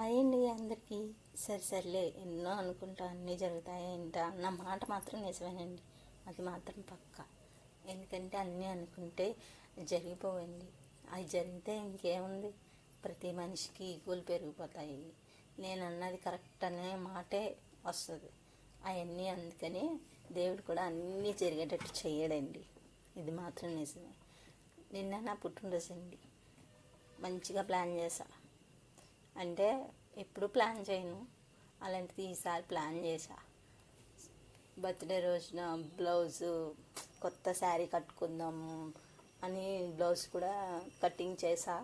Hi అండి అందరికీ. సర్లే ఎన్నో అనుకుంటా అన్నీ జరుగుతాయి ఏంటా అన్న మాట మాత్రం నిజమేనండి. అది మాత్రం పక్కా. ఎందుకంటే అన్నీ అనుకుంటే జరిగిపోవండి. అవి జరిగితే ఇంకేముంది, ప్రతి మనిషికి ఈగోలు పెరిగిపోతాయి. నేను అన్నది కరెక్ట్ అనే మాటే వస్తుంది. అవన్నీ అందుకని దేవుడు కూడా అన్నీ జరిగేటట్టు చేయడండి. ఇది మాత్రం నిజమే. నిన్న నా పుట్టినరోజు అండి. మంచిగా ప్లాన్ చేశా. అంటే ఎప్పుడు ప్లాన్ చేయను, అలాంటిది ఈసారి ప్లాన్ చేశా. బర్త్డే రోజున బ్లౌజు కొత్త శారీ కట్టుకుందాము అని బ్లౌజ్ కూడా కటింగ్ చేశా.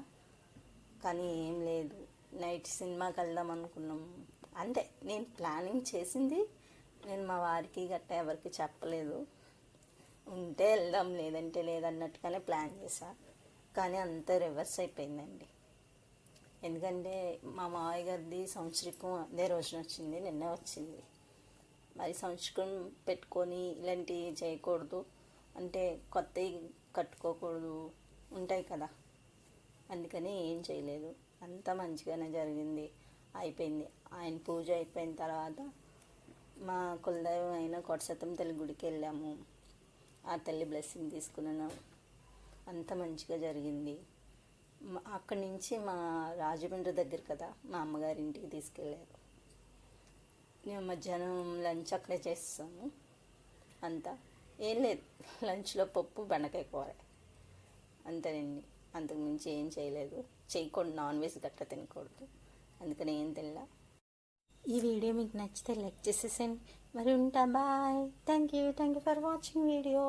కానీ ఏం లేదు, నైట్ సినిమాకి వెళ్దాం అనుకున్నాము. అంటే నేను ప్లానింగ్ చేసింది, నేను మా వారికి గట్టా ఎవరికి చెప్పలేదు. ఉంటే వెళ్దాం లేదంటే లేదన్నట్టుగానే ప్లాన్ చేశా. కానీ అంతా రివర్స్ అయిపోయిందండి. ఎందుకంటే మా మావయ్య గారిది సంవత్సరికం అదే రోజున వచ్చింది, నిన్నే వచ్చింది. మరి సంవత్సరం పెట్టుకొని ఇలాంటివి చేయకూడదు, అంటే కొత్తవి కట్టుకోకూడదు ఉంటాయి కదా. అందుకని ఏం చేయలేదు. అంతా మంచిగానే జరిగింది, అయిపోయింది. ఆయన పూజ అయిపోయిన తర్వాత మా కులదైవం అయిన కొట్టసత్తం తల్లి గుడికి వెళ్ళాము. ఆ తల్లి బ్లెస్సింగ్ తీసుకున్నాను. అంత మంచిగా జరిగింది. అక్కడి నుంచి మా రాజమండ్రి దగ్గర కదా, మా అమ్మగారి ఇంటికి తీసుకెళ్ళారు. మేము మధ్యాహ్నం లంచ్ అక్కడే చేస్తాము. అంతా ఏం లేదు, లంచ్లో పప్పు బెండకాయ కూర అంతేనండి. అంతకుమించి ఏం చేయలేదు. చేయకూడదు, నాన్ వెజ్ గట్రా తినకూడదు, అందుకని ఏం తినలా. ఈ వీడియో మీకు నచ్చితే లైక్ చేసేసండి. మరి ఉంటా, bye. Thank you for watching video.